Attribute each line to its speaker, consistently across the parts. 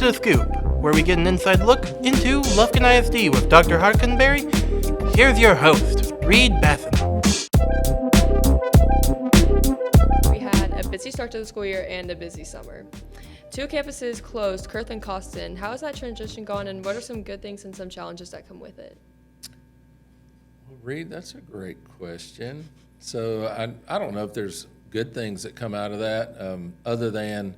Speaker 1: to The Scoop, where we get an inside look into Lufkin ISD with Dr. Harkenberry. Here's your host, Reid Bassin.
Speaker 2: We had a busy start to the school year and a busy summer. 2 campuses closed, Kurth and Costin. How has that transition gone, and what are some good things and some challenges that come with it?
Speaker 3: Well, Reid, that's a great question. So I don't know if there's good things that come out of that, other than,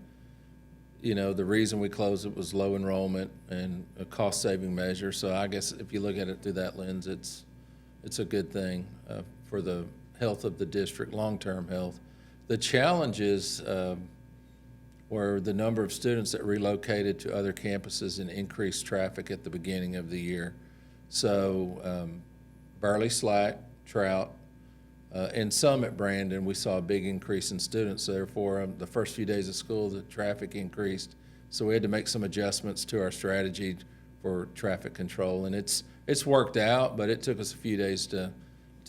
Speaker 3: the reason we closed it was low enrollment and a cost-saving measure. So I guess if you look at it through that lens, it's a good thing for the health of the district, long-term health. The challenges were the number of students that relocated to other campuses and increased traffic at the beginning of the year. So Burley, Slack, Trout, and some at Brandon, we saw a big increase in students. Therefore, the first few days of school, the traffic increased. So we had to make some adjustments to our strategy for traffic control. And it's worked out, but it took us a few days to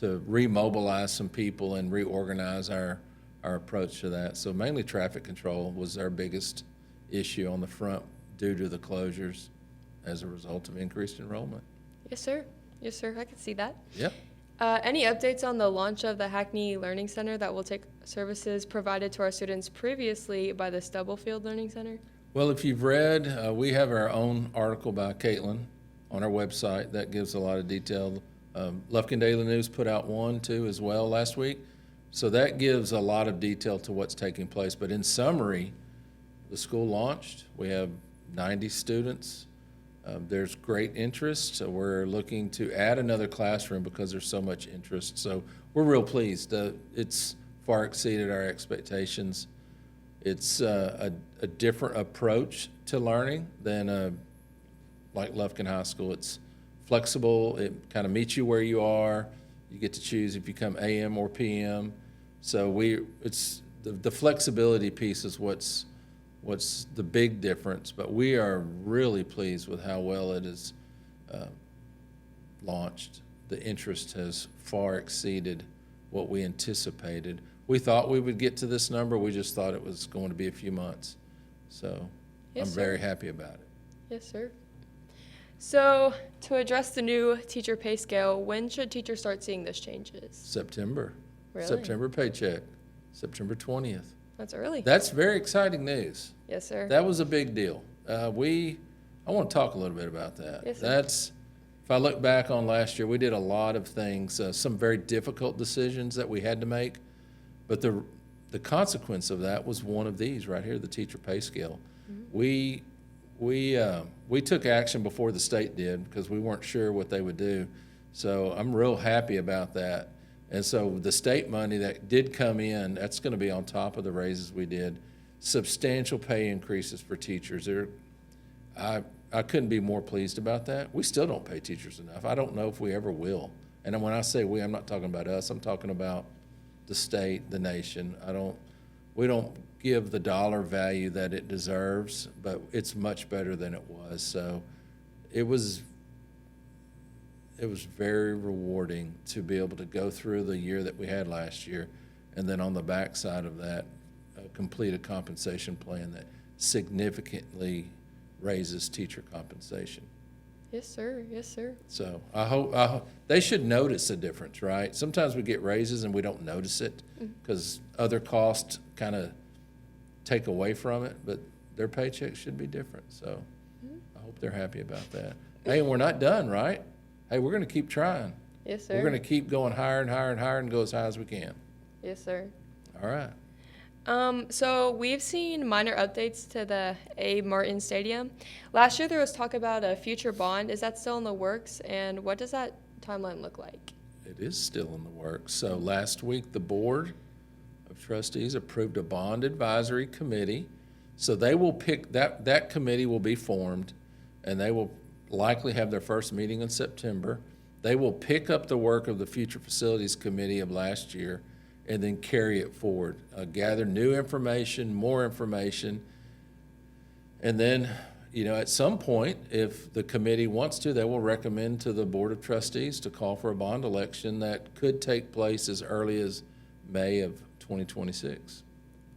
Speaker 3: remobilize some people and reorganize our approach to that. So mainly traffic control was our biggest issue on the front due to the closures as a result of increased enrollment.
Speaker 2: Yes, sir. Yes, sir. I can see that.
Speaker 3: Yep.
Speaker 2: Any updates on the launch of the Hackney Learning Center that will take services provided to our students previously by the Stubblefield Learning Center?
Speaker 3: Well, if you've read, we have our own article by Caitlin on our website that gives a lot of detail. Lufkin Daily News put out one, too, as well last week. So that gives a lot of detail to what's taking place. But in summary, the school launched. We have 90 students. There's great interest. So we're looking to add another classroom because there's so much interest. So we're real pleased. It's far exceeded our expectations. It's a different approach to learning than like Lufkin High School. It's flexible. It kind of meets you where you are. You get to choose if you come AM or PM. So it's the flexibility piece is what's the big difference, but we are really pleased with how well it is launched. The interest has far exceeded what we anticipated. We thought we would get to this number. We just thought it was going to be a few months. So
Speaker 2: Yes,
Speaker 3: I'm
Speaker 2: sir.
Speaker 3: very happy about it.
Speaker 2: Yes, sir. So to address the new teacher pay scale, when should teachers start seeing those changes?
Speaker 3: September.
Speaker 2: Really?
Speaker 3: September paycheck, September 20th.
Speaker 2: That's early.
Speaker 3: That's very exciting news.
Speaker 2: Yes, sir.
Speaker 3: That was a big deal. I want to talk a little bit about that.
Speaker 2: Yes, sir.
Speaker 3: If I look back on last year, we did a lot of things, some very difficult decisions that we had to make, but the consequence of that was one of these right here, the teacher pay scale. Mm-hmm. We took action before the state did because we weren't sure what they would do. So I'm real happy about that. And so the state money that did come in, that's going to be on top of the raises we did. Substantial pay increases for teachers. I couldn't be more pleased about that. We still don't pay teachers enough. I don't know if we ever will. And when I say we, I'm not talking about us. I'm talking about the state, the nation. We don't give the dollar value that it deserves, but it's much better than it was. So it was very rewarding to be able to go through the year that we had last year, and then on the backside of that, complete a compensation plan that significantly raises teacher compensation.
Speaker 2: Yes, sir. Yes, sir.
Speaker 3: So I hope they should notice a difference, right? Sometimes we get raises and we don't notice it because other costs kind of take away from it, but their paychecks should be different. So I hope they're happy about that. Hey, and we're not done, right? Hey, we're going to keep trying.
Speaker 2: Yes, sir.
Speaker 3: We're going to keep going higher and higher and higher and go as high as we can.
Speaker 2: Yes, sir.
Speaker 3: All right.
Speaker 2: So we've seen minor updates to the A. Martin Stadium. Last year there was talk about a future bond. Is that still in the works? And what does that timeline look like?
Speaker 3: It is still in the works. So last week, the Board of Trustees approved a bond advisory committee. So they will pick, that committee will be formed, and they will likely have their first meeting in September. They will pick up the work of the Future Facilities Committee of last year and then carry it forward, gather new information, more information, and then, at some point, if the committee wants to, they will recommend to the Board of Trustees to call for a bond election that could take place as early as May of 2026.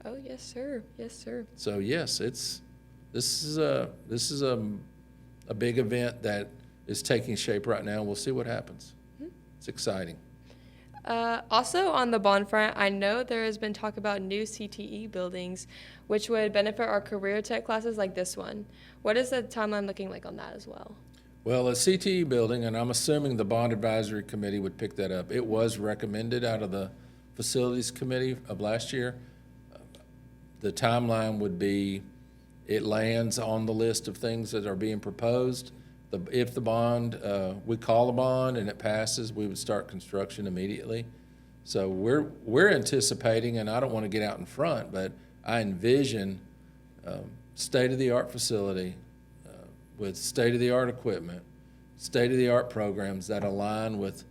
Speaker 2: Oh, yes, sir. Yes, sir.
Speaker 3: So yes, it's this is a big event that is taking shape right now. We'll see what happens. It's exciting.
Speaker 2: Also on the bond front, I know there has been talk about new CTE buildings, which would benefit our career tech classes like this one. What is the timeline looking like on that as well?
Speaker 3: Well, a CTE building, and I'm assuming the bond advisory committee would pick that up. It was recommended out of the facilities committee of last year. The timeline would be, it lands on the list of things that are being proposed. If the bond, we call a bond and it passes, we would start construction immediately. So we're anticipating, and I don't want to get out in front, but I envision state-of-the-art facility with state-of-the-art equipment, state-of-the-art programs that align with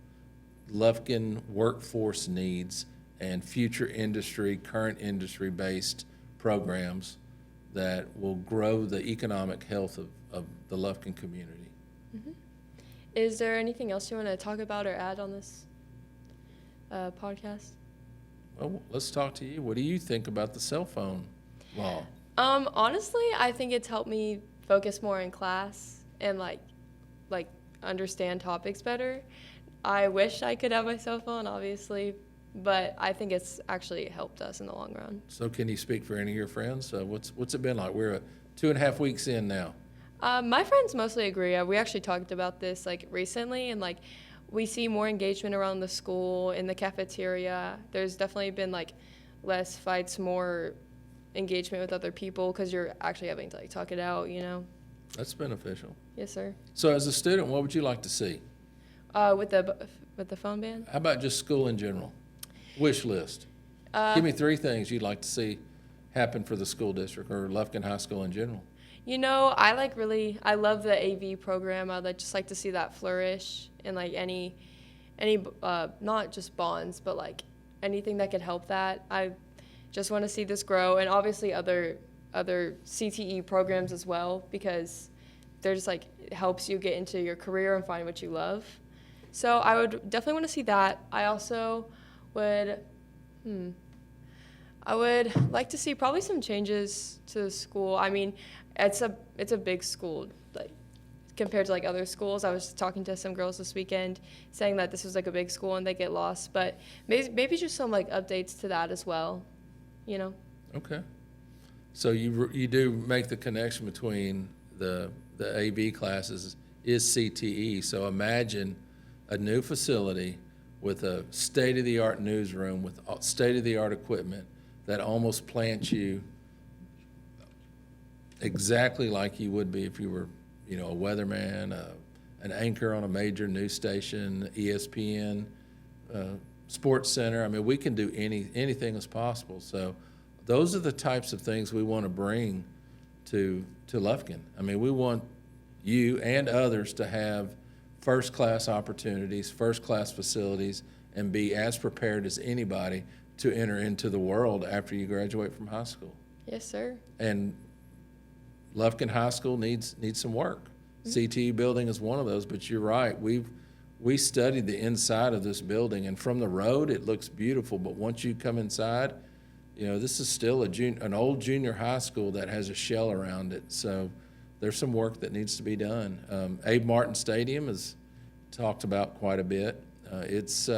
Speaker 3: Lufkin workforce needs and future industry, current industry-based programs that will grow the economic health of the Lufkin community.
Speaker 2: Mm-hmm. Is there anything else you want to talk about or add on this podcast?
Speaker 3: Well, let's talk to you. What do you think about the cell phone law?
Speaker 2: Honestly, I think it's helped me focus more in class and like understand topics better. I wish I could have my cell phone, obviously, but I think it's actually helped us in the long run.
Speaker 3: So can you speak for any of your friends? What's it been like? We're 2.5 weeks in now.
Speaker 2: My friends mostly agree. We actually talked about this recently, and we see more engagement around the school, in the cafeteria. There's definitely been less fights, more engagement with other people because you're actually having to talk it out,
Speaker 3: That's beneficial.
Speaker 2: Yes, sir.
Speaker 3: So as a student, what would you like to see?
Speaker 2: With the phone ban?
Speaker 3: How about just school in general? Wish list. Give me 3 things you'd like to see happen for the school district or Lufkin High School in general.
Speaker 2: I love the AV program. I'd just like to see that flourish and any not just bonds, but anything that could help that. I just want to see this grow, and obviously other CTE programs as well, because they're just it helps you get into your career and find what you love. So I would definitely want to see that. I also would, I would like to see probably some changes to the school. I mean, it's a big school, compared to other schools. I was talking to some girls this weekend saying that this was a big school and they get lost, but maybe just some updates to that as well,
Speaker 3: Okay. So you do make the connection between the AV classes is CTE. So imagine a new facility with a state-of-the-art newsroom with state-of-the-art equipment that almost plants you exactly like you would be if you were, a weatherman, an anchor on a major news station, ESPN, Sports Center. I mean, we can do anything as possible. So those are the types of things we want to bring to Lufkin. I mean, we want you and others to have first-class opportunities, first-class facilities, and be as prepared as anybody to enter into the world after you graduate from high school.
Speaker 2: Yes, sir.
Speaker 3: And Lufkin High School needs some work. CTE building is one of those, but you're right. We studied the inside of this building, and from the road it looks beautiful, but once you come inside, this is still an old junior high school that has a shell around it. So there's some work that needs to be done. Abe Martin Stadium is talked about quite a bit. Its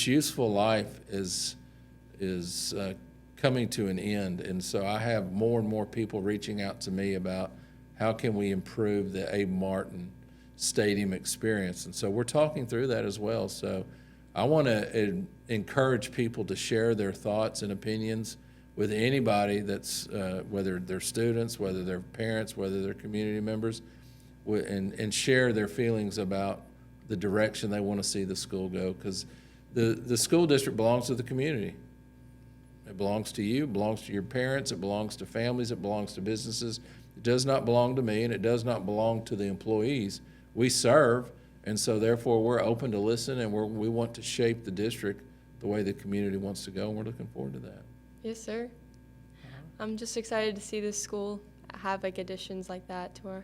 Speaker 3: useful life is coming to an end, and so I have more and more people reaching out to me about how can we improve the Abe Martin Stadium experience, and so we're talking through that as well. So I want to encourage people to share their thoughts and opinions with anybody that's whether they're students, whether they're parents, whether they're community members, and share their feelings about the direction they want to see the school go, because the school district belongs to the community. It belongs to you, it belongs to your parents, it belongs to families, it belongs to businesses. It does not belong to me, and it does not belong to the employees. We serve, and so therefore we're open to listen, and we want to shape the district the way the community wants to go, and we're looking forward to that.
Speaker 2: Yes, sir. I'm just excited to see this school have additions like that to our,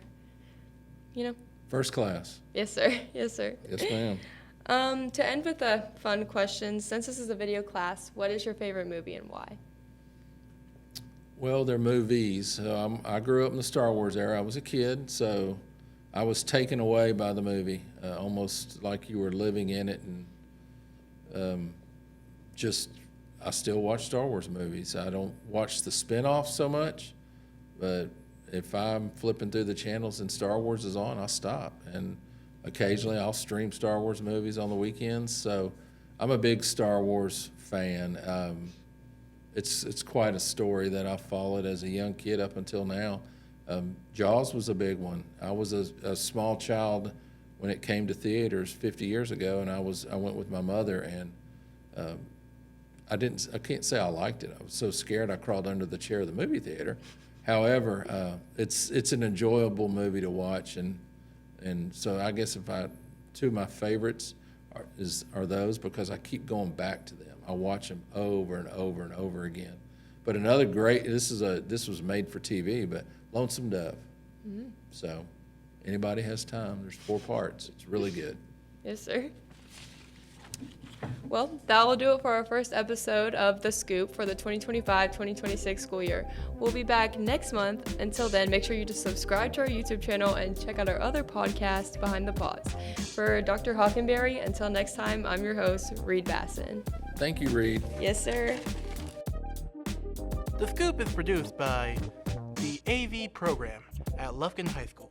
Speaker 3: First class.
Speaker 2: Yes, sir. Yes, sir.
Speaker 3: Yes, ma'am.
Speaker 2: To end with a fun question, since this is a video class, what is your favorite movie and why?
Speaker 3: Well, they're movies. I grew up in the Star Wars era. I was a kid, so I was taken away by the movie, almost like you were living in it. And I still watch Star Wars movies. I don't watch the spin-offs so much, but if I'm flipping through the channels and Star Wars is on, I'll stop. And occasionally I'll stream Star Wars movies on the weekends. So I'm a big Star Wars fan. It's quite a story that I followed as a young kid up until now. Jaws was a big one. I was a small child when it came to theaters 50 years ago, and I went with my mother, and I can't say I liked it. I was so scared I crawled under the chair of the movie theater. However, it's an enjoyable movie to watch, and so I guess two of my favorites are those, because I keep going back to them. I watch them over and over and over again. But another great, this was made for TV, but Lonesome Dove. Mm-hmm. So anybody has time, there's 4 parts. It's really good.
Speaker 2: Yes, sir. Well, that will do it for our first episode of The Scoop for the 2025-2026 school year. We'll be back next month. Until then, make sure you just subscribe to our YouTube channel and check out our other podcast, Behind the Pause. For Dr. Hockenberry, until next time, I'm your host, Reid Bassin.
Speaker 3: Thank you, Reid.
Speaker 2: Yes, sir.
Speaker 1: The Scoop is produced by the AV program at Lufkin High School.